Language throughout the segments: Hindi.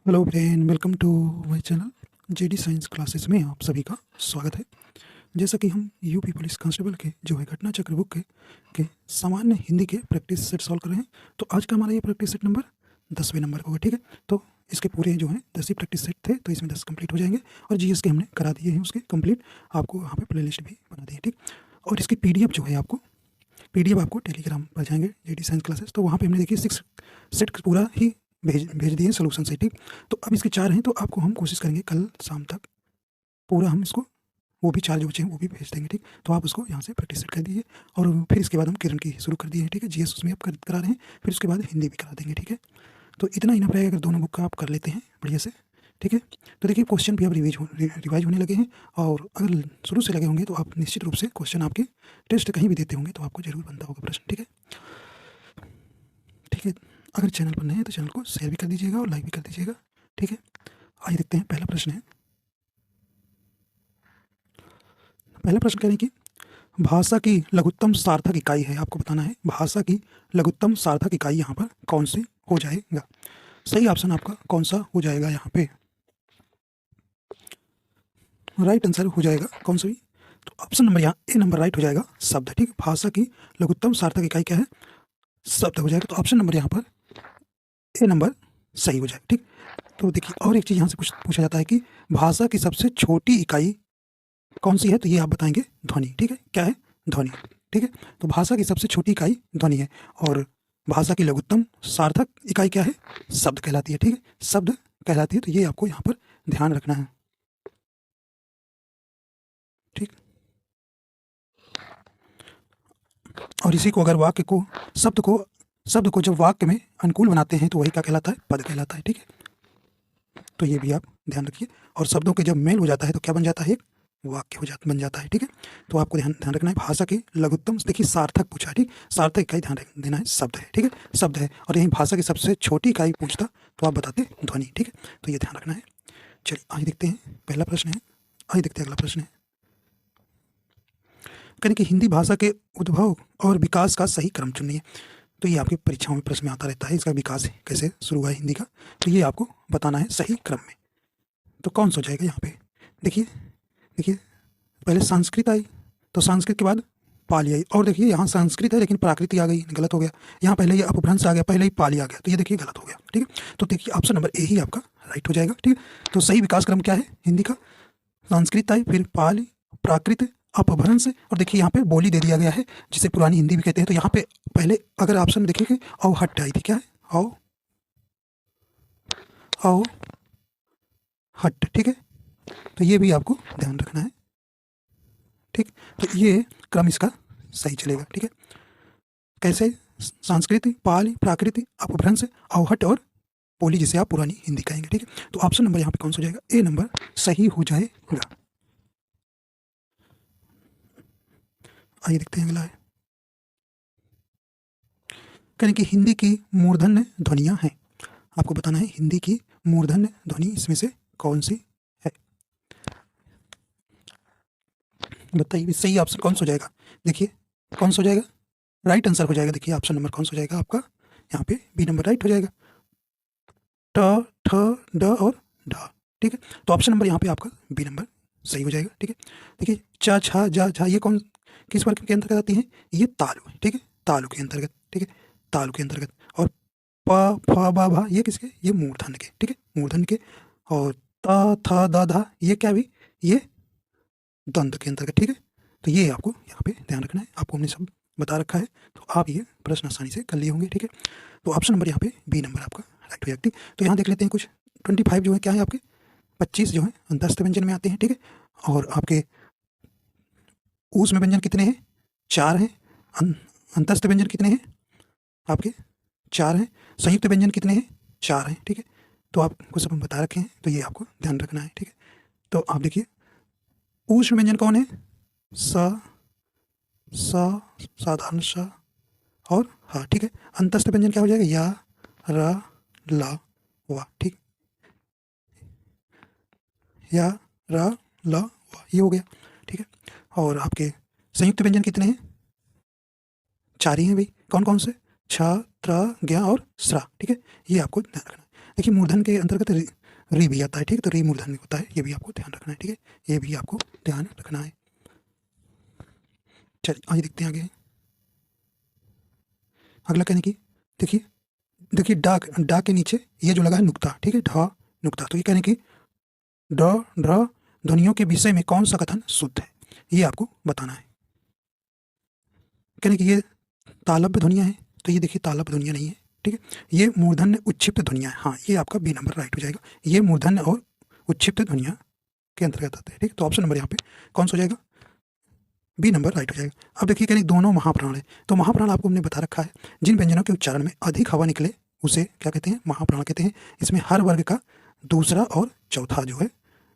Hello friend, welcome to my channel JD science classes में आप सभी का स्वागत है। जैसा कि हम यूपी पुलिस कांस्टेबल के जो है घटना चक्र बुक के सामान्य हिंदी के प्रैक्टिस सेट सॉल्व कर रहे हैं। तो आज का हमारा ये प्रैक्टिस सेट नंबर 10वें नंबर का होगा। ठीक है, तो इसके पूरे जो हैं 10 ही प्रैक्टिस सेट थे, तो इसमें 10 कंप्लीट हो जाएंगे और जीएस के हमने करा दिए हैं उसके कंप्लीट। आपको यहाँ पे प्ले लिस्ट भी बना दी है। ठीक, और इसकी पीडीएफ जो है पीडीएफ आपको टेलीग्राम पर जाएंगे जेडी साइंस क्लासेस, तो वहाँ पे हमने देखिए 6 सेट पूरा ही भेज दिए सोल्यूशन से। ठीक, तो अब इसके 4 हैं, तो आपको हम कोशिश करेंगे कल शाम तक पूरा हम इसको वो भी 4 जो बचे हैं वो भी भेज देंगे। ठीक, तो आप उसको यहाँ से प्रैक्टिस सेट कर दीजिए और फिर इसके बाद हम किरण की शुरू कर दिए हैं। ठीक है, जीएस उसमें आप करा रहे हैं, फिर उसके बाद हिंदी भी करा देंगे। ठीक है, तो इतना ही ना रहेगा अगर दोनों बुक का आप कर लेते हैं बढ़िया से। ठीक है, तो देखिए क्वेश्चन भी अब रिवाइज होने लगे हैं, और अगर शुरू से लगे होंगे तो आप निश्चित रूप से क्वेश्चन आपके टेस्ट कहीं भी देते होंगे तो आपको जरूर बनता होगा प्रश्न। ठीक है, ठीक है, अगर चैनल पर नए हैं तो चैनल को शेयर भी कर दीजिएगा और लाइक भी कर दीजिएगा। ठीक है, आइए देखते हैं पहला प्रश्न है। पहला प्रश्न कह रहे हैं कि भाषा की लघुत्तम सार्थक इकाई है, आपको बताना है भाषा की लघुत्तम सार्थक इकाई यहाँ पर कौन सी हो जाएगा। सही ऑप्शन आपका कौन सा हो जाएगा यहाँ पे? राइट आंसर हो जाएगा कौन सा भी? तो ऑप्शन नंबर यहाँ ए नंबर राइट हो जाएगा शब्द। ठीक, भाषा की लघुत्तम सार्थक इकाई क्या है? शब्द हो जाएगा। तो ऑप्शन नंबर यहाँ पर ए नंबर सही हो जाएगा। ठीक, तो देखिए और एक चीज़ यहाँ से पूछा जाता है कि भाषा की सबसे छोटी इकाई कौन सी है, तो ये आप बताएंगे ध्वनि। ठीक है, क्या है? ध्वनि। ठीक है, तो भाषा की सबसे छोटी इकाई ध्वनि है, और भाषा की लघुत्तम सार्थक इकाई क्या है? शब्द कहलाती है। ठीक है, शब्द कहलाती है, तो ये आपको यहाँ पर ध्यान रखना है। ठीक, और इसी को अगर वाक्य को शब्द को जब वाक्य में अनुकूल बनाते हैं तो वही क्या कहलाता है? पद कहलाता है। ठीक है, तो ये भी आप ध्यान रखिए, और शब्दों के जब मेल हो जाता है तो क्या बन जाता है? एक वाक्य बन जाता है। ठीक है, तो आपको ध्यान ध्यान रखना है भाषा की लघुत्तम, देखिए सार्थक पूछा है। ठीक, सार्थक इकाई ध्यान देना है, शब्द है। ठीक है, शब्द है, और यही भाषा की सबसे छोटी इकाई पूछता तो आप बताते ध्वनि। ठीक है, तो ये ध्यान रखना है। चलिए आइए देखते हैं पहला प्रश्न है। आइए देखते हैं अगला प्रश्न है। कहने कि हिंदी भाषा के उद्भव और विकास का सही क्रम चुनिए। तो ये आपकी परीक्षाओं में प्रश्न में आता रहता है, इसका विकास कैसे शुरू हुआ है हिंदी का, तो ये आपको बताना है सही क्रम में। तो कौन सा हो जाएगा यहाँ पे? देखिए देखिए, पहले संस्कृत आई, तो संस्कृत के बाद पाली आई, और देखिए यहाँ संस्कृत है लेकिन प्राकृत आ गई, गलत हो गया। यहाँ पहले ये अपभ्रंश आ गया, पहले ही पाली आ गया, तो ये देखिए गलत हो गया। ठीक है, तो देखिए ऑप्शन नंबर ए ही आपका राइट हो जाएगा। ठीक है, तो सही विकास क्रम क्या है हिंदी का? संस्कृत आई, फिर पाली, प्राकृत, अपभ्रंश, और देखिए यहाँ पे बोली दे दिया गया है जिसे पुरानी हिंदी भी कहते हैं। तो यहाँ पे पहले अगर ऑप्शन में देखिए अवहट्ट आई थी, क्या है? अव हट्ट। ठीक है, तो ये भी आपको ध्यान रखना है। ठीक, तो ये क्रम इसका सही चलेगा। ठीक है, कैसे? संस्कृति, पाली, प्राकृति, अपभ्रंश, अवहट्ट और बोली जिसे आप पुरानी हिंदी कहेंगे। ठीक है, तो ऑप्शन नंबर यहाँ पे कौन सा हो जाएगा? ए नंबर सही हो जाएगा। आइए देखते हैं अगला है। कहने कि हिंदी की मूर्धन्य ध्वनियाँ हैं, आपको बताना है हिंदी की मूर्धन्य ध्वनि इसमें से कौन सी है? बताइए सही ऑप्शन कौन सा हो जाएगा? देखिए कौन सा हो जाएगा? राइट आंसर हो जाएगा। देखिए ऑप्शन नंबर कौन सा हो जाएगा आपका? यहाँ पे बी नंबर राइट हो जाएगा। ट, ठ, ड और ढ। ठीक है, तो ऑप्शन नंबर यहाँ पे आपका बी नंबर सही हो जाएगा। ठीक है, देखिए च, छ, ज, झ ये कौन किस वर्ग के अंतर्गत आती है? ये तालु है। ठीक है, तालु के अंतर्गत। ठीक है, तालु के अंतर्गत। और प, फ, ब, भ ये किसके? ये मूर्धन्य के। ठीक है, मूर्धन्य के। और त, थ, द, ध ये क्या भी? ये द्वंद्व के अंतर्गत। ठीक है, तो ये आपको यहाँ पे ध्यान रखना है, आपको हमने सब बता रखा है, तो आप ये प्रश्न आसानी से कर लिए होंगे। ठीक है, तो ऑप्शन नंबर यहाँ पे बी नंबर आपका राइट हो जाएगा। तो यहाँ देख लेते हैं कुछ 25 जो है क्या है आपके? 25 जो है अंतस्थ व्यंजन में आते हैं। ठीक है, और आपके ऊष्म व्यंजन कितने हैं? 4 हैं। अंतस्थ व्यंजन कितने हैं आपके? 4 हैं। संयुक्त व्यंजन कितने हैं? 4 हैं। ठीक है, तो आपको सब हम बता रखे हैं, तो ये आपको ध्यान रखना है। ठीक है, तो आप देखिए ऊष्म व्यंजन कौन है? स, स, साधारण स और हा। ठीक है, अंतस्थ व्यंजन क्या हो जाएगा? या, र, ला, वा। ठीक, या, र, ल, वा ये हो गया। ठीक है, और आपके संयुक्त व्यंजन कितने हैं? 4 ही हैं भाई। कौन कौन से? छ, त्र, ज्ञ और स्रा। ठीक है, ये आपको ध्यान रखना है। देखिए मूर्धन के अंतर्गत री भी आता है, ठीक है, तो री मूर्धन में होता है, ये भी आपको ध्यान रखना है, ठीक है, ये भी आपको ध्यान रखना है। चलिए आगे देखते हैं आगे। अगला कहने की देखिए, देखिए डा के नीचे ये जो लगा है नुक्ता, ठीक है, ढ नुक्ता, तो ये कहने की ड ढ ध्वनियों के विषय में कौन सा कथन शुद्ध है, ये आपको बताना है। कहने की ये तालब्य ध्वनियाँ हैं, तो ये देखिए तालब्य ध्वनियाँ नहीं है, ठीक है, ये मूर्धन्य उच्छिप्त ध्वनियाँ हैं, हाँ ये आपका बी नंबर राइट हो जाएगा, ये मूर्धन्य और उच्छिप्त ध्वनियाँ के अंतर्गत आते हैं, ठीक है, तो ऑप्शन नंबर यहाँ पे कौन सा हो जाएगा, बी नंबर राइट हो जाएगा। अब देखिए कहने दोनों महाप्राण है, तो महाप्राण आपको हमने बता रखा है, जिन व्यंजनों के उच्चारण में अधिक हवा निकले उसे क्या कहते हैं, महाप्राण कहते हैं। इसमें हर वर्ग का दूसरा और चौथा जो है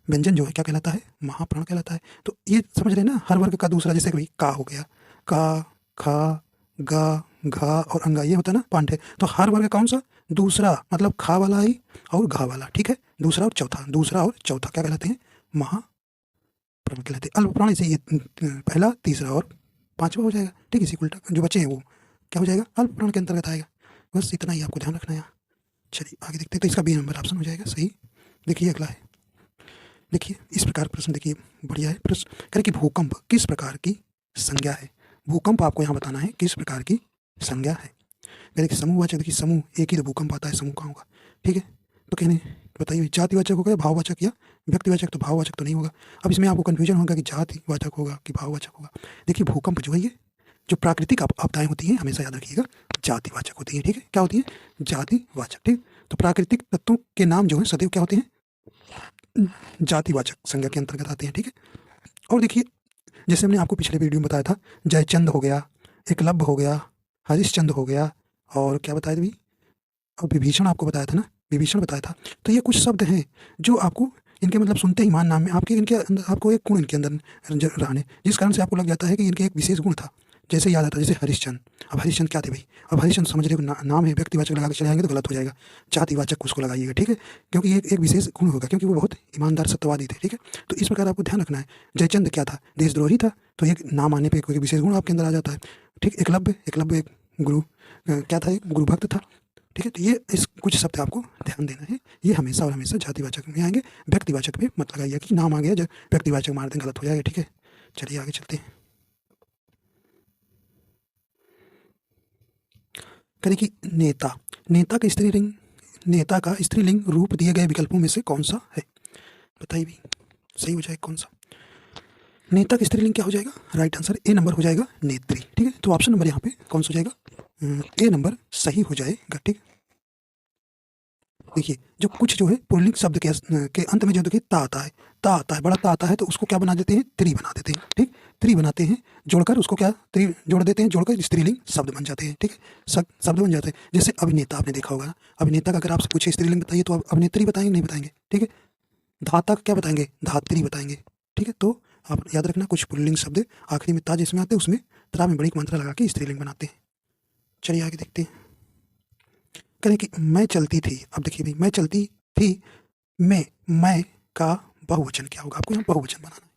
व्यंजन जो है क्या कहलाता है, महाप्राण कहलाता है। तो ये समझ रहे हैं ना, हर वर्ग का दूसरा, जैसे कभी का हो गया, का, खा, गा, घा और अंगा, ये होता है ना पांठ है, तो हर वर्ग कौन सा, दूसरा, मतलब खा वाला ही और घा वाला, ठीक है, दूसरा और चौथा, दूसरा और चौथा क्या कहलाते हैं, महाप्राण कहलाते हैं। अल्प प्राण इसे ये पहला, तीसरा और पांचवा हो जाएगा, ठीक है, इसी उल्टा जो बचे हैं वो क्या हो जाएगा, अल्प प्राण के अंतर्गत आएगा। बस इतना ही आपको ध्यान रखना है। चलिए आगे देखते हैं, तो इसका बी नंबर ऑप्शन हो जाएगा सही। देखिए अगला है, देखिए इस प्रकार प्रश्न, देखिए बढ़िया है प्रश्न, करें कि भूकंप किस प्रकार की संज्ञा है, भूकंप आपको यहाँ बताना है किस प्रकार की संज्ञा है। देखिए समूहवाचक, देखिए समूह एक ही तो भूकंप आता है, समूह कहाँ होगा, ठीक है, तो कहने बताइए जातिवाचक होगा या भाववाचक या व्यक्तिवाचक, तो भाववाचक तो नहीं होगा। अब इसमें आपको कन्फ्यूजन होगा कि जातिवाचक होगा कि भाववाचक होगा। देखिए भूकंप जो है ये जो प्राकृतिक आपदाएं होती हैं हमेशा याद रखिएगा जातिवाचक होती हैं, ठीक है, क्या होती है, जातिवाचक, ठीक। तो प्राकृतिक तत्वों के नाम जो है सदैव क्या होते हैं, जातिवाचक संज्ञा के अंतर्गत आते हैं, ठीक है। और देखिए जैसे हमने आपको पिछले वीडियो में बताया था, जयचंद हो गया, एकलव्य हो गया, हरिश्चंद हो गया, और क्या बताया था भी, और विभीषण आपको बताया था ना, विभीषण बताया था। तो ये कुछ शब्द हैं जो आपको इनके मतलब सुनते ही मान नाम में आपके इनके अंदर आपको एक गुण इनके अंदर रहने, जिस कारण से आपको लग जाता है कि इनके एक विशेष गुण था। जैसे याद आता है, जैसे हरिश्चंद, अब हरिश्चंद क्या थे भाई, अब हरिश्चंद समझ रहे हो नाम है, व्यक्तिवाचक लगा के चले जाएंगे तो गलत हो जाएगा, जातिवाचक उसको लगाइएगा, ठीक है, क्योंकि ये एक विशेष गुण होगा, क्योंकि वो बहुत ईमानदार सत्यवादी थे, ठीक है। तो इस प्रकार आपको ध्यान रखना है। जयचंद क्या था, देशद्रोही था, तो एक नाम आने पर कोई विशेष गुण आपके अंदर आ जाता है, ठीक। एकलव्य, एकलव्य एक गुरु क्या था, एक गुरु भक्त था, ठीक है। तो ये इस कुछ शब्द आपको ध्यान देना है, ये हमेशा और हमेशा जातिवाचक में आएंगे, व्यक्तिवाचक में मत लगाइए कि नाम आ गया जब व्यक्तिवाचक मार दें गलत हो जाएगा, ठीक है। चलिए आगे चलते हैं। करें कि नेता, नेता का स्त्रीलिंग, नेता का स्त्रीलिंग रूप दिए गए विकल्पों में से कौन सा है, बताइए भी सही हो जाएगा कौन सा। नेता का स्त्रीलिंग क्या हो जाएगा, राइट आंसर ए नंबर हो जाएगा नेत्री, ठीक है। तो ऑप्शन नंबर यहाँ पे कौन सा हो जाएगा, ए नंबर सही हो जाएगा, ठीक। देखिए जो कुछ जो है पुल्लिंग शब्द के अंत में जो देखिए ता आता है, ता आता है, बड़ा ता आता है, तो उसको क्या बना देते हैं, त्री बना देते हैं, ठीक, त्री बनाते हैं, जोड़कर उसको क्या त्री जोड़ देते हैं, जोड़कर स्त्रीलिंग शब्द बन जाते हैं, ठीक है, शब्द बन जाते हैं। जैसे अभिनेता आपने देखा होगा, अभिनेता का अगर आपसे पूछे स्त्रीलिंग बताइए तो आप अभिनेत्री बताएंगे, नहीं बताएंगे, ठीक है। धाता का क्या बताएंगे, धात्री बताएंगे, ठीक है। तो आप याद रखना कुछ पुल्लिंग शब्द आखिरी में ता जिसमें आते हैं उसमें त्रा में बड़ी मात्रा लगा के स्त्रीलिंग बनाते हैं। चलिए आगे देखते हैं। करें कि मैं चलती थी, अब देखिए भाई मैं चलती थी, मैं का बहुवचन क्या होगा, आपको यहाँ बहुवचन बनाना है।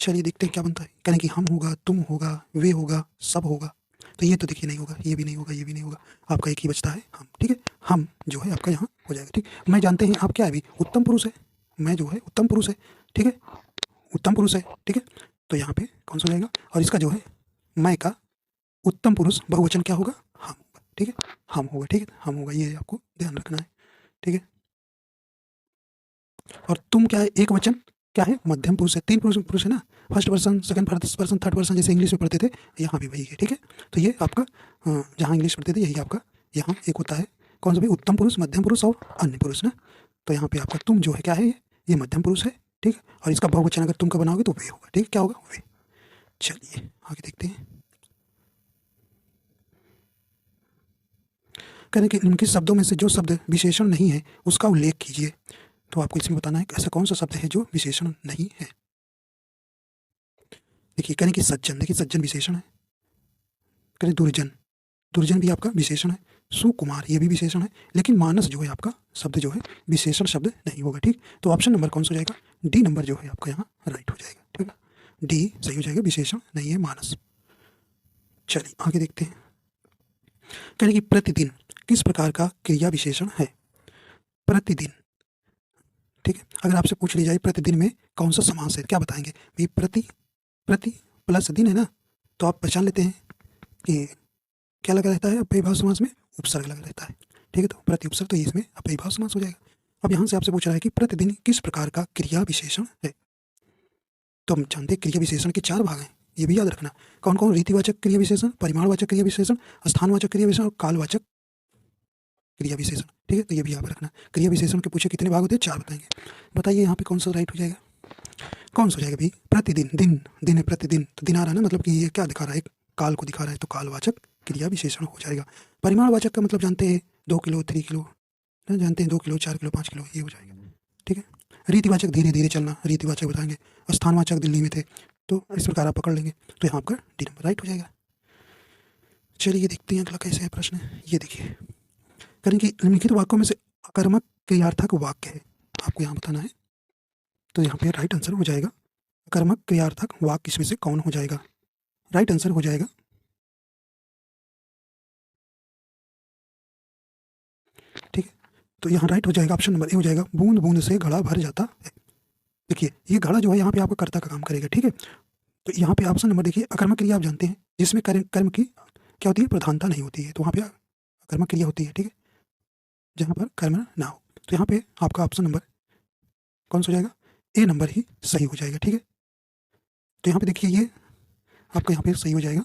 चलिए देखते हैं क्या बनता है। करें कि हम होगा, तुम होगा, वे होगा, सब होगा, तो ये तो देखिए नहीं होगा, ये भी नहीं होगा, ये भी नहीं होगा, आपका एक ही बचता है हम, ठीक है। हम जो है आपका यहाँ हो जाएगा, ठीक। मैं जानते हैं आप क्या है अभी, उत्तम पुरुष है, मैं जो है उत्तम पुरुष है, ठीक है, उत्तम पुरुष है, ठीक है। तो यहाँ पे कौन सा हो जाएगा, और इसका जो है मैं का उत्तम पुरुष बहुवचन क्या होगा, हम होगा, ठीक है, हम होगा, ठीक है, हम होगा, ये आपको ध्यान रखना है, ठीक है। और तुम क्या है, एक वचन क्या है, मध्यम पुरुष है, तीन पुरुष पुरुष है ना, first person, second person, third person, जैसे इंग्लिश में पढ़ते थे, यहाँ भी वही है, ठीक है। तो ये आपका जहाँ इंग्लिश पढ़ते थे यही आपका यहाँ एक होता है, कौन सा भी, उत्तम पुरुष, मध्यम पुरुष और अन्य पुरुष ना। तो यहाँ पे आपका तुम जो है क्या है, ये मध्यम पुरुष है, ठीक है, और इसका बहुवचन अगर तुम का बनाओगे तो वे होगा, ठीक है, क्या होगा, वे। चलिए आगे देखते हैं। करें कि निम्नलिखित शब्दों में से जो शब्द विशेषण नहीं है उसका उल्लेख कीजिए। तो आपको इसमें बताना है कि ऐसा कौन सा शब्द है जो विशेषण नहीं है। देखिए करें कि सज्जन, देखिए सज्जन विशेषण है। करें दुर्जन, दुर्जन भी आपका विशेषण है। सुकुमार ये भी विशेषण है, लेकिन मानस जो है आपका शब्द जो है विशेषण शब्द नहीं होगा, ठीक। तो ऑप्शन नंबर कौन सा हो जाएगा, डी नंबर जो है आपका यहाँ राइट हो जाएगा, ठीक है, डी सही हो जाएगा, विशेषण नहीं है मानस। चलिए आगे देखते हैं। करें कि प्रतिदिन किस प्रकार का क्रिया विशेषण है। प्रतिदिन, ठीक है। अगर आपसे पूछ ली जाए प्रतिदिन में कौन सा समास है, क्या बताएंगे भाई? प्रति, प्रति प्लस दिन है ना, तो आप पहचान लेते हैं कि क्या लगा रहता है अव्ययीभाव समास में? उपसर्ग लगा रहता है, ठीक है। तो प्रति उपसर्ग, तो ये इसमें अव्ययीभाव समास हो जाएगा। अब यहाँ से आपसे पूछ रहा है कि प्रतिदिन किस प्रकार का क्रिया विशेषण है। तो हम जानते हैं क्रिया विशेषण के 4 भाग हैं, ये भी याद रखना। कौन कौन? रीतिवाचक क्रिया विशेषण, परिमाणवाचक क्रिया विशेषण, स्थानवाचक क्रिया विशेषण और कालवाचक क्रिया विशेषण, ठीक है। तो ये भी याद रखना। क्रिया विशेषण के पूछे कितने भाग होते हैं? 4 बताएंगे। बताइए यहाँ पे कौन सा राइट हो जाएगा? कौन सा हो जाएगा भाई? प्रतिदिन, दिन, दिन है प्रतिदिन, तो दिन आ रहा है ना, मतलब कि ये क्या दिखा रहा है? काल को दिखा रहा है, तो कालवाचक क्रिया विशेषण हो जाएगा। परिमाणवाचक का मतलब जानते हैं 2 किलो, 3 किलो, जानते हैं 2 किलो, 4 किलो, 5 किलो, ये हो जाएगा, ठीक है। रीतिवाचक धीरे धीरे चलना, रीतिवाचक बताएंगे। स्थानवाचक दिल्ली में थे, तो इस प्रकार आप पकड़ लेंगे, तो यहाँ आपका डी नंबर राइट हो जाएगा। चलिए देखते हैं अगला कैसे है प्रश्न। ये देखिए, करें कि निम्नलिखित वाक्यों में से अकर्मक क्रियार्थक वाक्य है, आपको यहाँ बताना है। तो यहाँ पे राइट आंसर हो जाएगा अकर्मक क्रियार्थक वाक्य इसमें से कौन हो जाएगा? राइट आंसर हो जाएगा, ठीक है। तो यहाँ राइट हो जाएगा ऑप्शन नंबर ए हो जाएगा, बूंद बूंद से घड़ा भर जाता है। देखिए ये घड़ा जो है यहाँ पे आपका कर्ता का काम करेगा, ठीक है। तो यहाँ पे ऑप्शन नंबर देखिए, अकर्मक क्रिया आप जानते हैं जिसमें कर्म की क्या होती है? प्रधानता नहीं होती है, तो वहाँ पे अकर्मक क्रिया होती है, ठीक है, जहाँ पर कर्म ना हो। तो यहाँ पे आपका ऑप्शन नंबर कौन सा हो जाएगा? ए नंबर ही सही हो जाएगा, ठीक है। तो यहाँ पे देखिए ये आपका यहाँ पे सही हो जाएगा,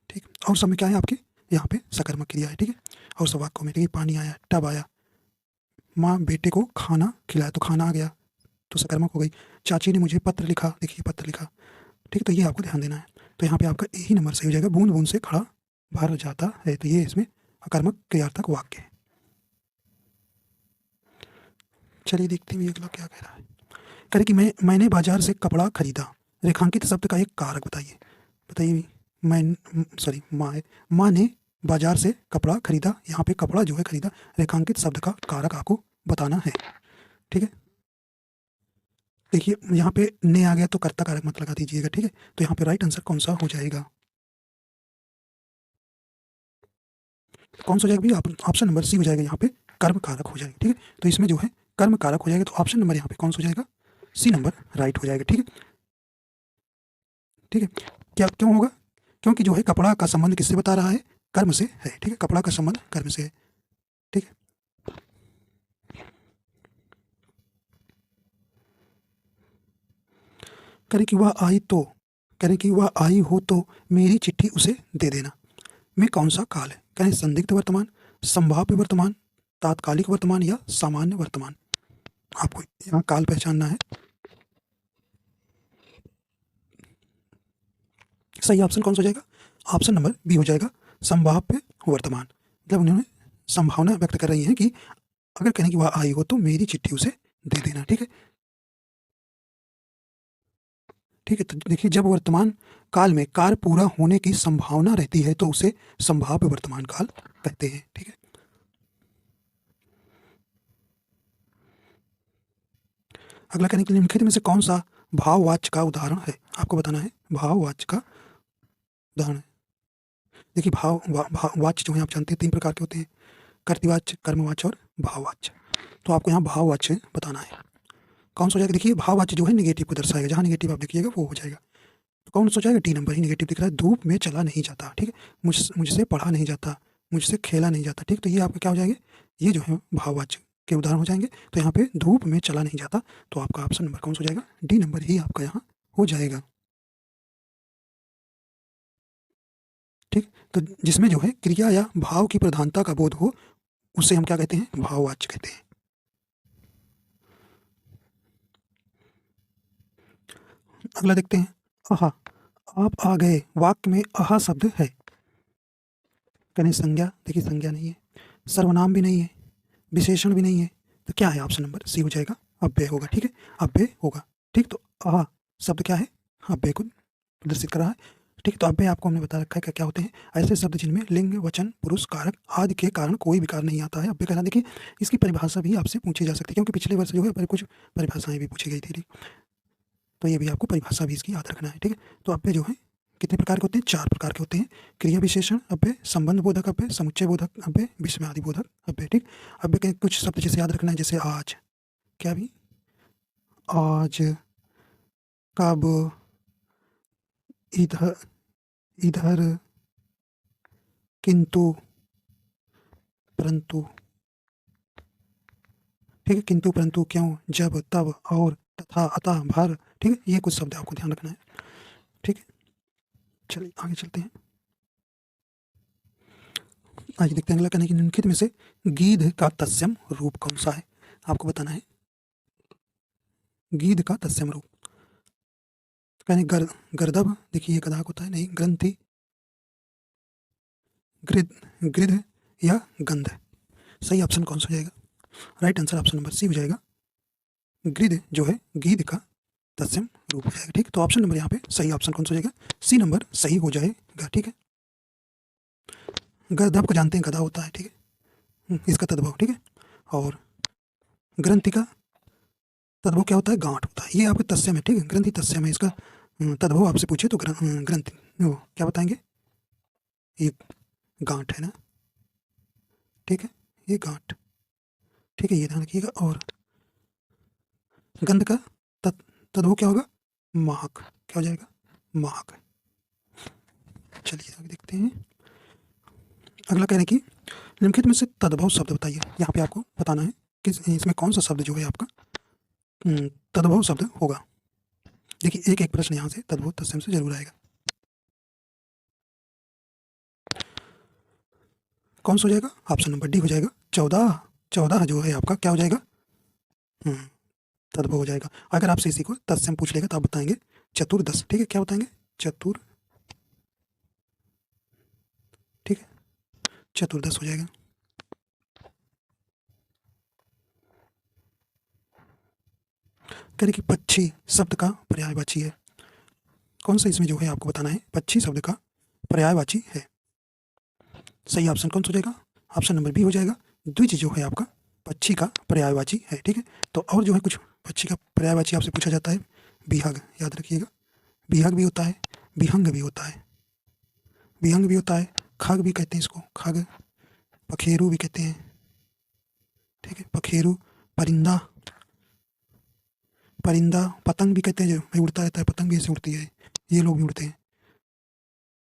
ठीक। और सब में क्या है आपके? यहाँ पे सकर्मक क्रिया है, ठीक है। और सब वाक्यों में देखिए, पानी आया, टब आया, माँ बेटे को खाना खिलाया, तो खाना आ गया, तो सकर्मक हो गई। चाची ने मुझे पत्र लिखा, देखिए पत्र लिखा, ठीक है। तो ये आपको ध्यान देना है। तो यहाँ पे आपका ए ही नंबर सही हो जाएगा, बूंद बूंद से खड़ा भर जाता है, तो ये इसमें अकर्मक क्रियार्थक वाक्य है। चलिए देखते हैं अगला क्या कह रहा है। कह रहे कि मैंने बाजार से कपड़ा खरीदा, रेखांकित शब्द का एक कारक बताइए। बताइए, माँ ने बाजार से कपड़ा खरीदा, यहाँ पे कपड़ा जो है खरीदा, रेखांकित शब्द का कारक आपको बताना है, ठीक है। देखिए यहाँ पे ने आ गया तो कर्ता कारक मत लगा दीजिएगा, ठीक है। तो यहाँ पे राइट आंसर कौन सा हो जाएगा? कौन सा हो जाएगा भैया? ऑप्शन नंबर सी हो जाएगा, यहाँ पे कर्म कारक हो जाएगा, ठीक है। तो इसमें जो है कर्म कारक हो जाएगा, तो ऑप्शन नंबर यहाँ पे कौन सा हो जाएगा? सी नंबर राइट हो जाएगा, ठीक है, ठीक है। क्या क्यों होगा? क्योंकि जो है कपड़ा का संबंध किससे बता रहा है? कर्म से है, ठीक है। कपड़ा का संबंध कर्म से है, ठीक है। करें कि वह आई तो, करें कि वह आई हो तो मेरी चिट्ठी उसे दे देना, में कौन सा काल है? कहें संदिग्ध वर्तमान, संभाव्य वर्तमान, तात्कालिक वर्तमान या सामान्य वर्तमान। आपको यहाँ काल पहचानना है। सही ऑप्शन कौन सा हो जाएगा? ऑप्शन नंबर बी हो जाएगा, संभाव्य वर्तमान। मतलब उन्होंने संभावना व्यक्त कर रही है कि अगर कहें कि वह आई हो तो मेरी चिट्ठी उसे दे देना, ठीक है, ठीक है। तो देखिए जब वर्तमान काल में कार्य पूरा होने की संभावना रहती है तो उसे संभाव्य वर्तमान काल कहते हैं, ठीक है। अगला कहने के लिए निम्नलिखित में से कौन सा भाववाच्य का उदाहरण है? आपको बताना है भाववाच्य का उदाहरण है। देखिए वाच्य जो है आप जानते हैं 3 प्रकार के होते हैं, कर्तृवाच्य, कर्मवाच्य और भाववाच्य। तो आपको यहाँ भाववाच्य बताना है कौन सा हो जाएगा। देखिए भाववाच्य जो है निगेटिव को दर्शाएगा, जहाँ निगेटिव आप देखिएगा वो हो जाएगा। तो कौन सा हो जाएगा? डी नंबर ही निगेटिव दिख रहा है, धूप में चला नहीं जाता, ठीक है, मुझसे पढ़ा नहीं जाता, मुझसे खेला नहीं जाता, ठीक। तो ये आपका क्या हो जाएगा? ये जो है भाववाच्य के उदाहरण हो जाएंगे। तो यहाँ पे धूप में चला नहीं जाता, तो आपका ऑप्शन नंबर कौन सा हो जाएगा? डी नंबर ही आपका यहाँ हो जाएगा, ठीक। तो जिसमें जो है क्रिया या भाव की प्रधानता का बोध हो उसे हम क्या कहते हैं? भाववाच्य कहते हैं। अगला देखते हैं, आहा, आप आ गए, वाक्य में आहा शब्द है, करें संज्ञा, देखिए संज्ञा नहीं है, सर्वनाम भी नहीं है, विशेषण भी नहीं है, तो क्या है? ऑप्शन नंबर सी हो जाएगा, अव्यय होगा, ठीक है, अव्यय होगा, ठीक। तो आहा शब्द क्या है? अव्यय को प्रदर्शित कर रहा है, ठीक। तो अव्यय आपको हमने बता रखा है क्या क्या होते हैं, ऐसे शब्द जिनमें लिंग, वचन, पुरुष, कारक आदि के कारण कोई विकार नहीं आता है, अव्यय कहना। देखिए इसकी परिभाषा भी आपसे पूछी जा सकती है, क्योंकि पिछले वर्ष जो है कुछ परिभाषाएं भी पूछी गई थी, तो ये भी आपको परिभाषा भी इसकी याद रखना है, ठीक है। तो अव्यय जो है कितने प्रकार के होते हैं? 4 प्रकार के होते हैं। क्रिया विशेषण अव्यय, संबंध बोधक अव्यय, समुच्चय बोधक अव्यय, विस्मयादि बोधक अव्यय। ठीक, अव्यय के कुछ शब्द जैसे याद रखना है, जैसे आज, क्या भी, आज, कब, इधर, इधर, किंतु, परंतु। ठीक है, किंतु, परंतु, क्यों, जब, तब, और, तथा, अतः, भर। ठीक है, ये कुछ शब्द आपको ध्यान रखना है। ठीक है, चलिए आगे चलते हैं। आगे देखते हैं अगला, कहने की निम्नलिखित में से गीध का तत्सम रूप कौन सा है? आपको बताना है गीध का तत्सम रूप। कहने गर्दभ, देखिए ये गधा होता है, नहीं, ग्रंथि, गृद, गृध या गंध। सही ऑप्शन कौन सा हो जाएगा? Right answer option number C हो जाएगा। गृध जो है गीध का तत्सम रूप हो जाएगा। ठीक, तो ऑप्शन नंबर यहाँ पे सही ऑप्शन कौन सा हो जाएगा? सी नंबर सही हो जाएगा। ठीक है, गर्दभ को जानते हैं, गधा होता है। ठीक है, इसका तद्भव। ठीक है, और ग्रंथि का तद्भव क्या होता है? गांठ होता है। ये आपके तस्यम है। ठीक है, ग्रंथि तस्यम है। इसका तद्भव आपसे पूछे तो ग्रंथि वो क्या बताएंगे? ये गांठ है ना। ठीक है, ये गांठ। ठीक है, ये ध्यान रखिएगा। और गंध का तद्भव क्या होगा? महक। क्या हो जाएगा? महक। चलिए आगे देखते हैं। अगला कह रहे हैं कि निम्नलिखित में से तद्भव शब्द बताइए। यहाँ पे आपको बताना है कि इसमें कौन सा शब्द जो है आपका तद्भव शब्द होगा। देखिए एक एक प्रश्न यहाँ से तद्भव तत्सम से जरूर आएगा। कौन सा हो जाएगा? ऑप्शन नंबर डी हो जाएगा। 14 14 जो है आपका क्या हो जाएगा? तद्भव हो जाएगा। अगर आपसे इसी को तत्सम पूछ लेगा तो आप बताएंगे चतुर्दश। ठीक है, क्या बताएंगे? चतुर। ठीक है, चतुर्दश हो जाएगा। कह कि पक्षी शब्द का पर्यायवाची है। कौन सा इसमें जो है आपको बताना है पक्षी शब्द का पर्यायवाची है। सही ऑप्शन कौन सा हो जाएगा? ऑप्शन नंबर बी हो जाएगा। द्विज जो है आपका पक्षी का पर्यायवाची है। ठीक है, तो और जो है कुछ पक्षी का पर्यायवाची आपसे पूछा जाता है। बिहग, याद रखिएगा, बिहग भी होता है, बिहंग भी होता है, बिहंग भी होता है, खग भी कहते हैं इसको, खग, पखेरु भी कहते हैं। ठीक है, पखेरु, परिंदा, परिंदा, पतंग भी कहते हैं, जो भाई उड़ता रहता है, पतंग भी ऐसे उड़ती है, ये लोग भी उड़ते हैं।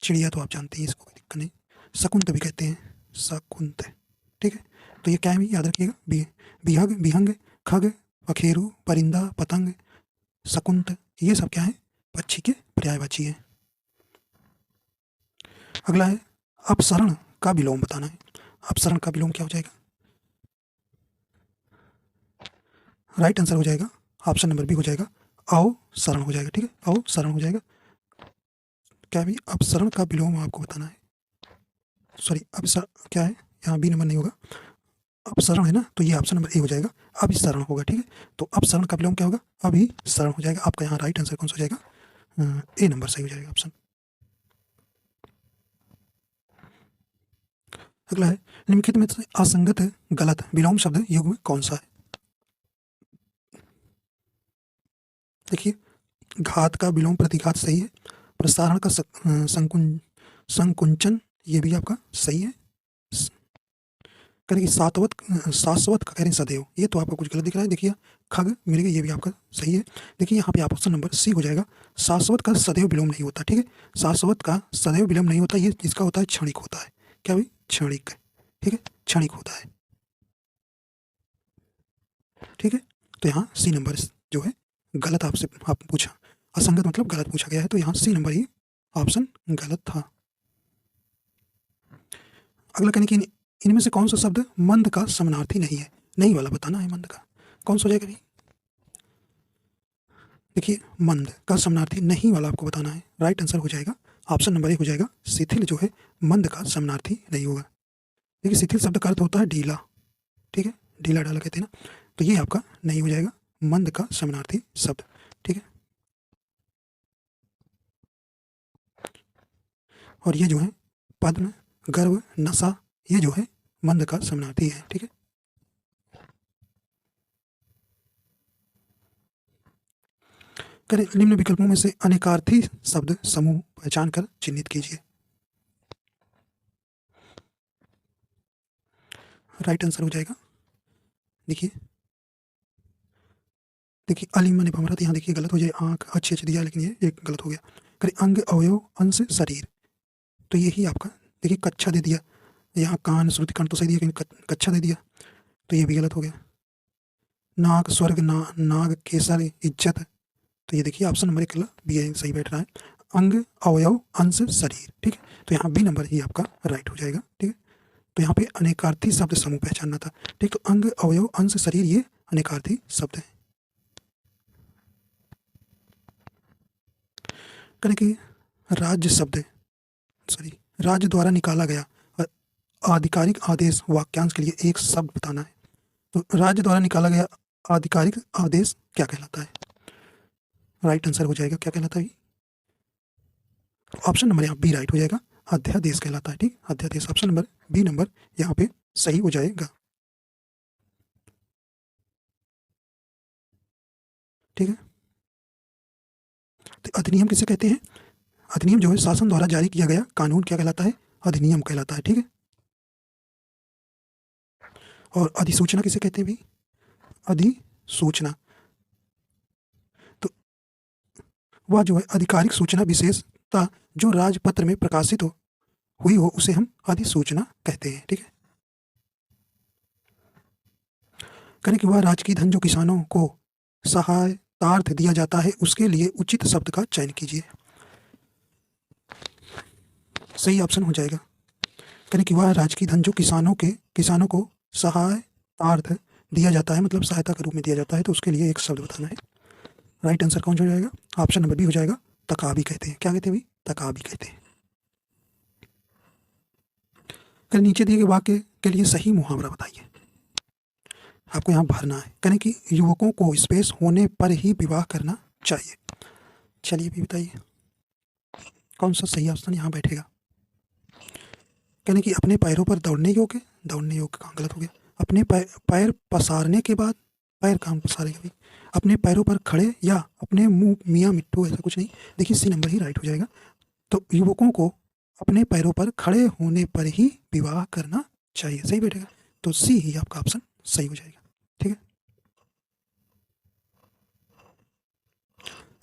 चिड़िया तो आप जानते हैं, इसको कोई दिक्कत नहीं। शकुंत भी कहते हैं, शकुंत। ठीक है, तो ये क्या है याद रखिएगा, बिहग, बिहंग, खग, पखेरु, परिंदा, पतंग, शकुंत, ये सब क्या है? पक्षी के पर्यायवाची है। अगला है अपसरण का विलोम बताना है। अपसरण का विलोम क्या हो जाएगा? राइट आंसर हो जाएगा ऑप्शन नंबर बी हो जाएगा, अवसरण हो जाएगा। ठीक है, अवसरण हो जाएगा। क्या भी अपसरण का विलोम आपको बताना है। सॉरी, अपसरण क्या है? यहाँ बी नंबर नहीं होगा, अपसरण है ना, तो ये ऑप्शन नंबर ए हो जाएगा, अभिसरण होगा। ठीक है, तो अपसरण का विलोम क्या होगा? अभिसरण हो जाएगा। आपका यहाँ राइट आंसर कौन सा हो जाएगा? ए नंबर सही हो जाएगा ऑप्शन। अगला है निम्नलिखित में से असंगत गलत विलोम शब्द युग्म कौन सा है? देखिए, घात का विलोम प्रतिघात सही है। प्रसारण का संकुंचन ये भी आपका सही है। करेंगे सातवत, शाश्वत का कह रहे हैं सदैव, ये तो आपको कुछ गलत दिख रहा है। देखिए खग मिल गया, ये भी आपका सही है। देखिए यहाँ पे आप ऑप्शन नंबर सी हो जाएगा, शाश्वत का सदैव विलोम नहीं होता। ठीक है, शाश्वत का सदैव विलोम नहीं होता, ये इसका होता है क्षणिक होता है। क्या भाई? क्षणिक। ठीक है, क्षणिक होता है। ठीक है, तो यहाँ सी नंबर जो है गलत आपसे आप पूछा, असंगत मतलब गलत पूछा गया है, तो यहाँ सी नंबर ही ऑप्शन गलत था। अगला कहने की इनमें से कौन सा शब्द मंद का समानार्थी नहीं है? नहीं वाला बताना है। मंद का कौन सा हो जाएगा? देखिए, मंद का समानार्थी नहीं वाला आपको बताना है। राइट आंसर हो जाएगा ऑप्शन नंबर ए हो जाएगा, शिथिल जो है मंद का समानार्थी नहीं होगा। देखिए, शिथिल शब्द का अर्थ होता है ढीला। ठीक है, ढीला ढाला कहते हैं ना, तो ये आपका नहीं हो जाएगा मंद का समानार्थी शब्द। ठीक है, और ये जो है पद्म, गर्व, नशा, ये जो है मंद का समानार्थी है। ठीक है, करें निम्न विकल्पों में से अनेकार्थी शब्द समूह पहचान कर चिन्हित कीजिए। राइट आंसर हो जाएगा, देखिए देखिए अलीम ने भमरा, यहाँ देखिए गलत हो जाए, आंख अच्छी अच्छी दिया लेकिन ये एक गलत हो गया। करें अंग अवयव अंश शरीर, तो यही आपका देखिए कच्छा दे दिया, यहाँ कान श्रुति कान तो सही दिया लेकिन कच्छा दे दिया, तो ये भी गलत हो गया। नाग स्वर्ग नाग केसर इज्जत, तो ये देखिए ऑप्शन नंबर 1 बी सही बैठ रहा है। अंग अवयव अंश शरीर, ठीक है, तो यहाँ बी नंबर ही आपका राइट हो जाएगा। ठीक है, तो यहाँ पे अनेकार्थी शब्द समूह पहचानना था। ठीक, तो अंग अवयव अंश शरीर ये अनेकार्थी शब्द है। करें कि राज्य शब्द राज्य द्वारा निकाला गया आधिकारिक आदेश वाक्यांश के लिए एक शब्द बताना है। तो राज्य द्वारा निकाला गया आधिकारिक आदेश क्या कहलाता है? राइट आंसर हो जाएगा क्या कहलाता है? ऑप्शन नंबर यहाँ बी राइट हो जाएगा, अध्यादेश कहलाता है। ठीक, अध्यादेश ऑप्शन नंबर बी नंबर यहाँ पे सही हो जाएगा। ठीक है, तो अधिनियम किसे कहते हैं? अधिनियम जो है शासन द्वारा जारी किया गया कानून क्या कहलाता है? अधिनियम कहलाता है। ठीक है, और अधिसूचना किसे कहते हैं भाई? अधिसूचना, तो वह जो है आधिकारिक सूचना विशेषता जो राजपत्र में प्रकाशित हुई हो उसे हम अधिसूचना कहते हैं। ठीक है, करें कि वह राजकीय धन जो किसानों को सहायतार्थ दिया जाता है उसके लिए उचित शब्द का चयन कीजिए। सही ऑप्शन हो जाएगा, करें कि वह राजकीय धन जो किसानों को सहायतार्थ दिया जाता है, मतलब सहायता के रूप में दिया जाता है, तो उसके लिए एक शब्द बताना है। राइट आंसर कौन सा हो जाएगा? ऑप्शन नंबर बी हो जाएगा, तकाबी कहते हैं। क्या कहते हैं भाई? तकाबी कहते हैं। कल नीचे दिए गए वाक्य के लिए सही मुहावरा बताइए, आपको यहाँ भरना है। कहें कि युवकों को स्पेस होने पर ही विवाह करना चाहिए। चलिए भी बताइए कौन सा सही ऑप्शन यहाँ बैठेगा। कहने कि अपने पैरों पर दौड़ने योग्य कहाँ गलत हो गया? अपने पैर पसारने के बाद, पैर कहाँ पसारेगा भाई? अपने पैरों पर खड़े या अपने मुंह मियाँ मिट्टू, ऐसा कुछ नहीं। देखिए सी नंबर ही राइट हो जाएगा। तो युवकों को अपने पैरों पर खड़े होने पर ही विवाह करना चाहिए, सही बैठेगा। तो सी ही आपका ऑप्शन सही हो जाएगा। ठीक है,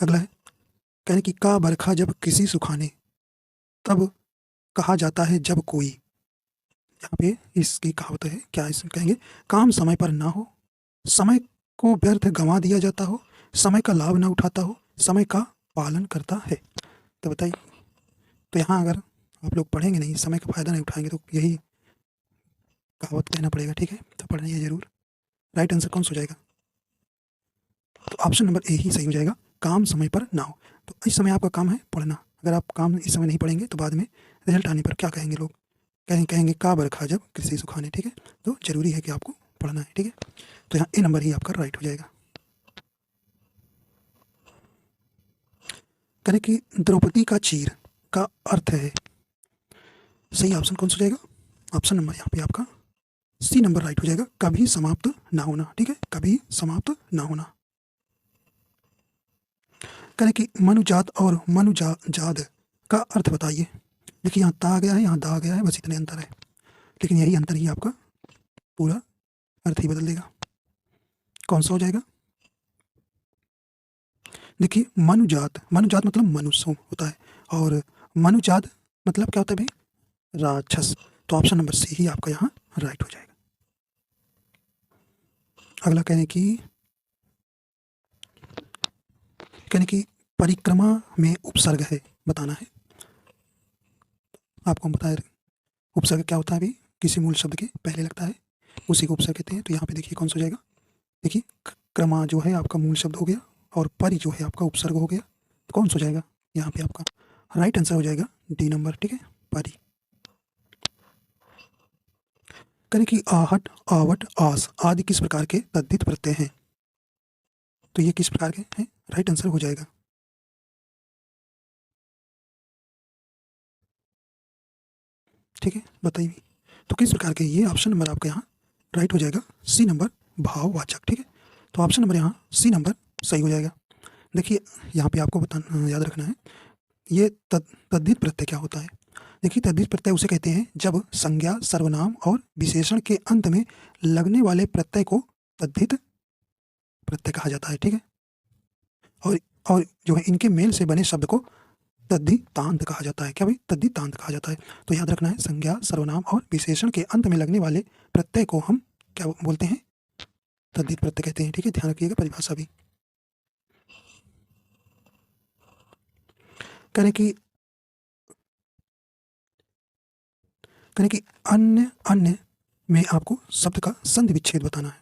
अगला है कहने कि का बरखा जब किसी सुखाने तब कहा जाता है जब कोई, यहाँ पे इसकी कहावत है, क्या इसमें कहेंगे? काम समय पर ना हो, समय को व्यर्थ गंवा दिया जाता हो, समय का लाभ ना उठाता हो, समय का पालन करता है। तो बताइए, तो यहाँ अगर आप लोग पढ़ेंगे नहीं, समय का फायदा नहीं उठाएंगे, तो यही कहावत कहना पड़ेगा। ठीक है, तो पढ़ना है जरूर। राइट आंसर कौन सा हो जाएगा? तो ऑप्शन नंबर ए ही सही हो जाएगा, काम समय पर ना हो। तो इस समय आपका काम है पढ़ना, अगर आप काम इस समय नहीं पढ़ेंगे तो बाद में रिजल्ट आने पर क्या कहेंगे लोग? कहेंगे का बरखा जब किसी सुखाने। ठीक है, तो जरूरी है कि आपको पढ़ना है। ठीक है, तो यहाँ ए नंबर ही आपका राइट हो जाएगा। करें कि द्रौपदी का चीर का अर्थ है, सही ऑप्शन कौन सा हो जाएगा? ऑप्शन नंबर यहाँ पे आपका सी नंबर राइट हो जाएगा, कभी समाप्त ना होना। ठीक है, कभी समाप्त ना होना। करें कि मनुजात और मनुजाद का अर्थ बताइए। देखिए यहाँ ता आ गया है, यहाँ दा आ गया है, बस इतने अंतर है, लेकिन यही अंतर ही आपका पूरा अर्थ ही बदल देगा। कौन सा हो जाएगा? देखिए मनुजात मतलब मनुष्य होता है, और मनुजाद मतलब क्या होता है भाई? राक्षस। तो ऑप्शन नंबर सी ही आपका यहाँ राइट हो जाएगा। अगला कहने की परिक्रमा में उपसर्ग है, बताना है। आपको हम बताए उपसर्ग क्या होता है भाई? किसी मूल शब्द के पहले लगता है, उसी को उपसर्ग कहते हैं। तो यहाँ पे देखिए कौन सा हो जाएगा? देखिए क्रमा जो है आपका मूल शब्द हो गया, और परि जो है आपका उपसर्ग हो गया। तो कौन सा हो जाएगा यहाँ पे? आपका राइट आंसर हो जाएगा डी नंबर। ठीक है, परि। करें कि आहट आवट आस आदि किस प्रकार के तद्धित प्रत्यय हैं? तो ये किस प्रकार के हैं? राइट आंसर हो जाएगा। ठीक है, बताइए तो किस प्रकार के? ये ऑप्शन नंबर आपका यहाँ राइट हो जाएगा, सी नंबर भाववाचक। ठीक है, तो ऑप्शन नंबर यहाँ सी नंबर सही हो जाएगा। देखिए यहाँ पे आपको याद रखना है, ये तद्धित प्रत्यय क्या होता है। देखिए तद्धित प्रत्यय उसे कहते हैं जब संज्ञा, सर्वनाम और विशेषण के अंत में लगने वाले प्रत्यय को तद्धित प्रत्यय कहा जाता है, ठीक है। और जो है इनके मेल से बने शब्द को तद्धितांत कहा जाता है। क्या भाई? तद्धितांत कहा जाता है। तो याद रखना है, संज्ञा, सर्वनाम और विशेषण के अंत में लगने वाले प्रत्यय को हम क्या बोलते हैं? तद्धित प्रत्यय कहते हैं, ठीक है। ध्यान रखिएगा परिभाषा भी। करें कि अन्य अन्य में आपको शब्द का संधि विच्छेद बताना है।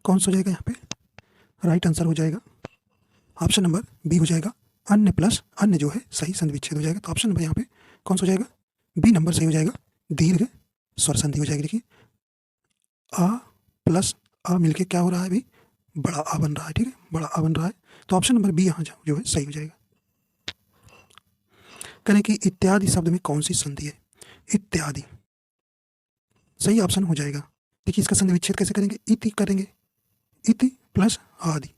कौन सा हो जाएगा यहाँ पे? राइट आंसर हो जाएगा ऑप्शन नंबर बी हो जाएगा। अन्य प्लस अन्य जो है सही संधि विच्छेद हो जाएगा। तो ऑप्शन नंबर यहाँ पे कौन सा हो जाएगा? बी नंबर सही हो जाएगा। दीर्घ स्वर संधि हो जाएगी। देखिए आ प्लस आ मिलके क्या हो रहा है भाई? बड़ा आ बन रहा है, ठीक है। बड़ा आ बन रहा है। तो ऑप्शन नंबर बी यहाँ जो है सही हो जाएगा। करें कि इत्यादि शब्द में कौन सी संधि है? इत्यादि सही ऑप्शन हो जाएगा। देखिए इसका संधि विच्छेद कैसे करेंगे? इति करेंगे, इति प्लस आदि,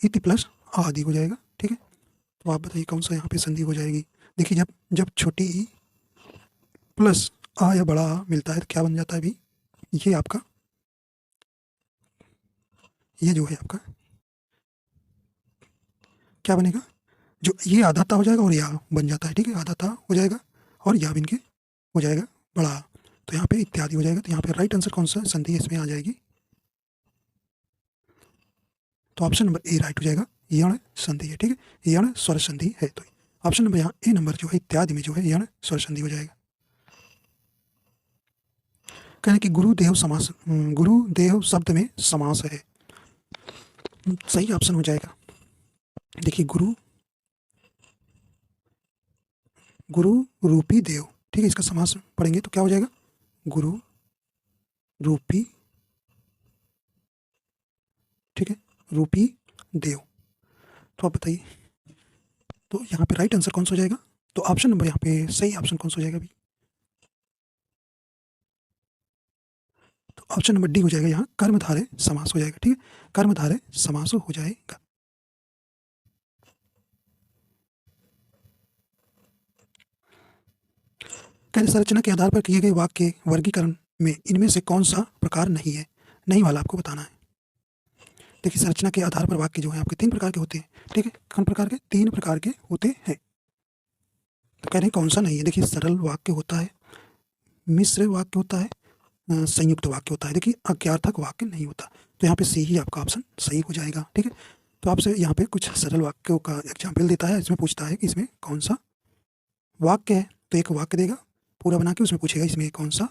इति प्लस आदि हो जाएगा, ठीक है। तो आप बताइए कौन सा यहाँ पे संधि हो जाएगी? देखिए जब छोटी ई प्लस आ या बड़ा आ मिलता है तो क्या बन जाता है भाई? ये आपका, ये जो है आपका क्या बनेगा? जो ये आधा ता हो जाएगा और या बन जाता है, ठीक है। आधा ता हो जाएगा और या बिन के हो जाएगा बड़ा आ। तो यहाँ पे इत्यादि हो जाएगा। तो यहाँ पे राइट आंसर कौन सा संधि इसमें आ जाएगी? तो ऑप्शन नंबर ए राइट हो जाएगा। यण संधि है, ठीक है। यण स्वर संधि है। तो ऑप्शन नंबर यहाँ ए नंबर जो है इत्यादि में जो है यण स्वर संधि हो जाएगा। कहने कि गुरुदेव समास, गुरुदेव शब्द में समास है, सही ऑप्शन हो जाएगा। देखिए गुरु रूपी देव, ठीक है। इसका समास पढ़ेंगे तो क्या हो जाएगा? गुरु रूपी, ठीक है, रूपी देव। तो आप बताइए तो यहाँ पे राइट आंसर कौन सा हो जाएगा? तो ऑप्शन नंबर यहाँ पे सही ऑप्शन कौन सा हो जाएगा अभी? तो ऑप्शन नंबर डी हो जाएगा। यहाँ कर्मधारय समास हो जाएगा, ठीक है। कर्मधारय समास हो जाएगा। कहते संरचना के आधार पर किए गए वाक्य वर्गीकरण में इनमें से कौन सा प्रकार नहीं है? नहीं वाला आपको बताना है। देखिए संरचना के आधार पर वाक्य जो है आपके 3 प्रकार के होते हैं, ठीक है। कौन प्रकार के? 3 प्रकार के होते हैं। तो कह रहे हैं कौन सा नहीं है? देखिए सरल वाक्य होता है, मिश्र वाक्य होता है, संयुक्त वाक्य होता है। देखिए अज्ञार्थक वाक्य नहीं होता। तो यहाँ पे सी ही आपका ऑप्शन सही हो जाएगा, ठीक है। तो आपसे यहाँ पे कुछ सरल वाक्यों का एग्जाम्पल देता है। इसमें पूछता है कि इसमें कौन सा वाक्य है। तो एक वाक्य देगा पूरा बना के, उसमें पूछेगा इसमें कौन सा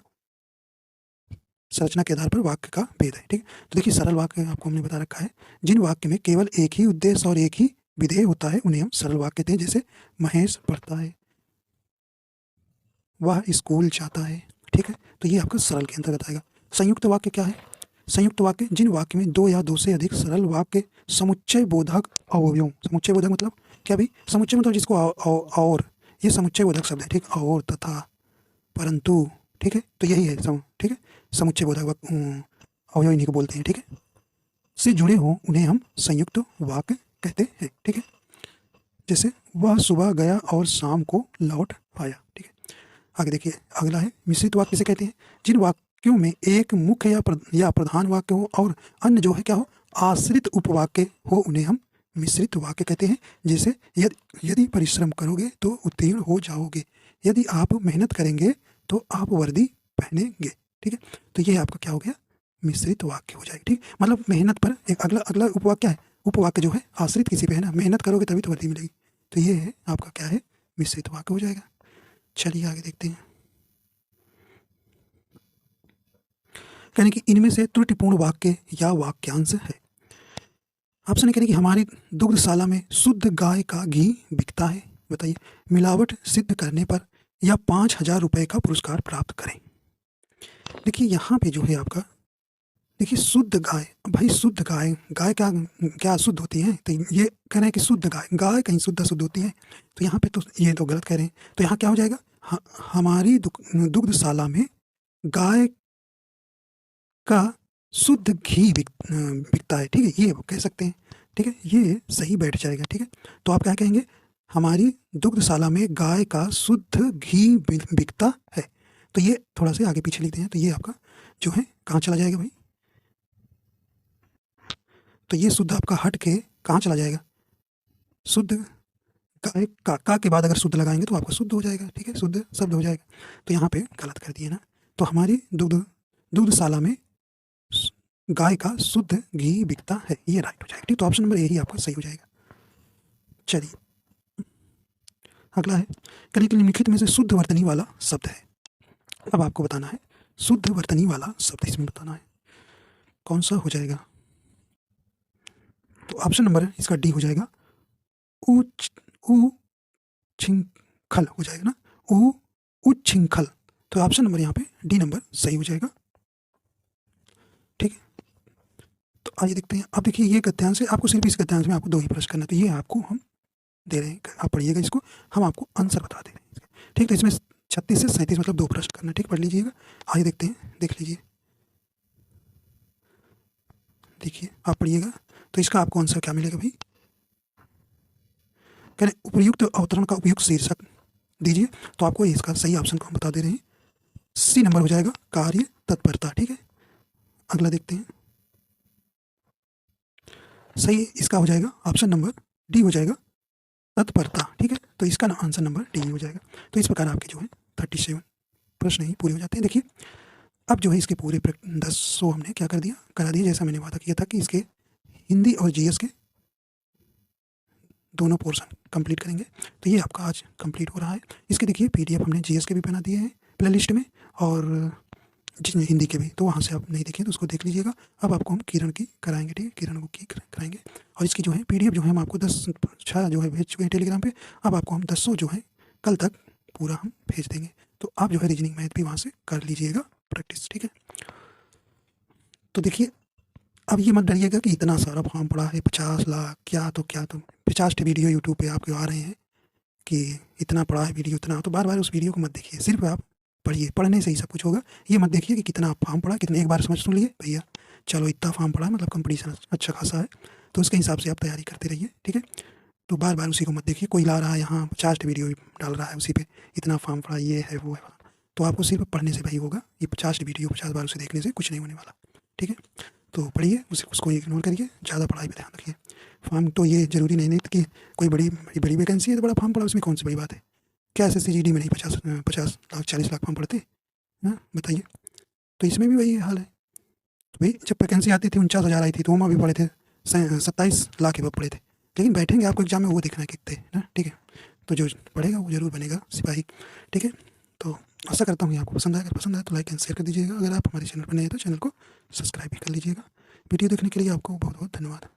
संरचना के आधार पर वाक्य का भेद है, ठीक है। तो देखिए सरल वाक्य आपको हमने बता रखा है, जिन वाक्य में केवल एक ही उद्देश्य और एक ही विधेय होता है उन्हें हम सरल वाक्य कहते हैं। जैसे महेश पढ़ता है, वह स्कूल जाता है, ठीक है। तो ये आपका सरल के अंतर्गत आएगा। संयुक्त वाक्य क्या है? संयुक्त वाक्य जिन वाक्य में 2 या 2 से अधिक सरल वाक्य समुच्चय बोधक अवयवों, समुच्चय बोधक मतलब क्या भाई? समुच्चय मतलब जिसको और, ये समुच्चय बोधक शब्द है, ठीक। और, तथा, परंतु, ठीक है। तो यही है ठीक है, समुच्चय बोधक अवयव इन्हीं को बोलते हैं, ठीक है। से जुड़े हों उन्हें हम संयुक्त वाक्य कहते हैं, ठीक है। जैसे वह सुबह गया और शाम को लौट आया, ठीक है। आगे देखिए अगला है मिश्रित वाक्य किसे कहते हैं? जिन वाक्यों में एक मुख्य या प्रधान वाक्य हो और अन्य जो है क्या हो? आश्रित उपवाक्य हो, उन्हें हम मिश्रित वाक्य कहते हैं। जैसे यदि परिश्रम करोगे तो उत्तीर्ण हो जाओगे, यदि आप मेहनत करेंगे तो आप वर्दी पहनेंगे, ठीक है। तो ये आपका क्या हो गया? मिश्रित वाक्य हो जाएगा, ठीक। मतलब मेहनत पर एक अगला उपवाक्य क्या है? उपवाक्य जो है आश्रित किसी पे है ना, मेहनत करोगे तभी तो वर्दी मिलेगी। तो ये है आपका क्या है? मिश्रित वाक्य हो जाएगा। चलिए आगे देखते हैं। कहने कि इनमें से त्रुटिपूर्ण वाक्य या वाक्यांश है। ऑप्शन कहने कि हमारी दुग्धशाला में शुद्ध गाय का घी बिकता है, बताइए, मिलावट सिद्ध करने पर या 5,000 रुपये का पुरस्कार प्राप्त करें। देखिए यहाँ पे जो है आपका, देखिए शुद्ध गाय, भाई शुद्ध गाय, गाय क्या अशुद्ध होती है? तो ये कह रहे हैं कि शुद्ध गाय, गाय कहीं शुद्ध अशुद्ध होती है? तो यहाँ पे तो ये तो गलत कह रहे हैं। तो यहाँ क्या हो जाएगा? हमारी दुग्धशाला में गाय का शुद्ध घी बिकता है, ठीक है, ये कह सकते हैं, ठीक है, ये सही बैठ जाएगा, ठीक है। तो आप क्या कहेंगे, हमारी दुग्धशाला में गाय का शुद्ध घी बिकता है। तो ये थोड़ा सा आगे पीछे लिखते हैं, तो ये आपका जो है कहाँ चला जाएगा भाई, तो ये शुद्ध आपका हट के कहाँ चला जाएगा, शुद्ध गाय का के बाद अगर शुद्ध लगाएंगे तो आपका शुद्ध हो जाएगा, ठीक है, शुद्ध शब्द हो जाएगा। तो यहाँ पे गलत कर दिए ना, तो हमारी दुग्धशाला में गाय का शुद्ध घी बिकता है, ये राइट हो जाएगा, ठीक। तो ऑप्शन नंबर ए ही आपका सही हो जाएगा। चलिए अगला है, कलिक निम्नलिखित में से शुद्ध वर्तनी वाला शब्द है। अब आपको बताना है शुद्ध वर्तनी वाला शब्द, इसमें बताना है कौन सा हो जाएगा। तो ऑप्शन नंबर इसका डी हो जाएगा, उच्छृंखल हो जाएगा ना, उच्छृंखल। तो ऑप्शन नंबर यहाँ पे डी नंबर सही हो जाएगा, ठीक है। तो आइए देखते हैं, अब देखिए ये गद्यांश है, आपको सिर्फ इस गद्यांश में आपको 2 ही प्रश्न करना है, तो ये आपको हम दे रहे हैं, आप पढ़िएगा इसको, हम आपको आंसर बता दे रहे हैं, ठीक। तो इसमें 36 से 37 मतलब 2 प्रश्न करना है, ठीक, पढ़ लीजिएगा। आइए देखते हैं, देख लीजिए, देखिए आप पढ़िएगा, तो इसका आपको आंसर क्या मिलेगा भाई, कह रहे उपयुक्त अवतरण का उपयुक्त शीर्षक दीजिए। तो आपको इसका सही ऑप्शन को हम बता दे रहे हैं, सी नंबर हो जाएगा कार्य तत्परता, ठीक है। अगला देखते हैं, सही इसका हो जाएगा ऑप्शन नंबर डी हो जाएगा तत्परता, ठीक है। तो इसका आंसर नंबर डी हो जाएगा। तो इस प्रकार आपके जो है 37 प्रश्न ही पूरे हो जाते हैं। देखिए अब जो है इसके पूरे 10 हमने क्या कर दिया, करा दिया, जैसा मैंने वादा किया था कि इसके हिंदी और जीएस के दोनों पोर्शन कंप्लीट करेंगे। तो ये आपका आज कंप्लीट हो रहा है। इसके देखिए पीडीएफ हमने जीएस के भी बना दिए हैं प्ले लिस्ट में, और हिंदी के भी, तो वहाँ से आप नहीं देखें तो उसको देख लीजिएगा। अब आपको हम किरण की कराएंगे, ठीक है, किरण को की कराएंगे, और इसकी जो है पीडीएफ जो है हम आपको 10 जो है भेज चुके हैं टेलीग्राम पे। अब आपको हम 10 जो है कल तक पूरा हम भेज देंगे। तो आप जो है रीजनिंग मैथ भी वहाँ से कर लीजिएगा प्रैक्टिस, ठीक है। तो देखिए अब ये मत डरिएगा कि इतना सारा फॉर्म पड़ा है 50 लाख, क्या तो 50 वीडियो यूट्यूब पे आपके आ रहे हैं कि इतना पड़ा है वीडियो इतना, तो बार बार उस वीडियो को मत देखिए, सिर्फ आप पढ़िए, पढ़ने से ही सब कुछ होगा। ये मत देखिए कि कितना फॉर्म पड़ा, कितने, एक बार समझ सुन लिए भैया चलो इतना फॉर्म पड़ा मतलब कंपटीशन अच्छा खासा है, तो उसके हिसाब से आप तैयारी करते रहिए, ठीक है। तो बार बार उसी को मत देखिए, कोई ला रहा है यहाँ 50 वीडियो डाल रहा है उसी पे, इतना फॉर्म पड़ा, ये है वो है, तो आपको सिर्फ पढ़ने से भाई होगा। ये 50 वीडियो 50 बार उसे देखने से कुछ नहीं होने वाला, ठीक है। तो पढ़िए, उसको इग्नोर करिए, ज़्यादा पढ़ाई पर ध्यान रखिए। फॉर्म तो ये जरूरी नहीं कि कोई बड़ी वैकेंसी है तो बड़ा फॉर्म पड़ा, उसमें कौन सी बड़ी बात है, क्या SSC-GD में नहीं 50 लाख 40 लाख फॉर्म पड़ते, हाँ बताइए। तो इसमें भी वही हाल है, तो भाई जब वैकेंसी आती थी 49,000 आई थी तो वहाँ भी पड़े थे 27 लाख के पड़े थे, लेकिन बैठेंगे आपको एग्जाम में वो देखना है कितने ना, ठीक है। तो जो पढ़ेगा वो जरूर बनेगा सिपाही, ठीक है। तो आशा करता हूँ कि आपको पसंद आया, अगर पसंद आया तो लाइक एंड शेयर कर दीजिएगा। अगर आप हमारे चैनल पर नए हैं तो चैनल को सब्सक्राइब भी कर लीजिएगा। वीडियो देखने के लिए आपको बहुत बहुत धन्यवाद।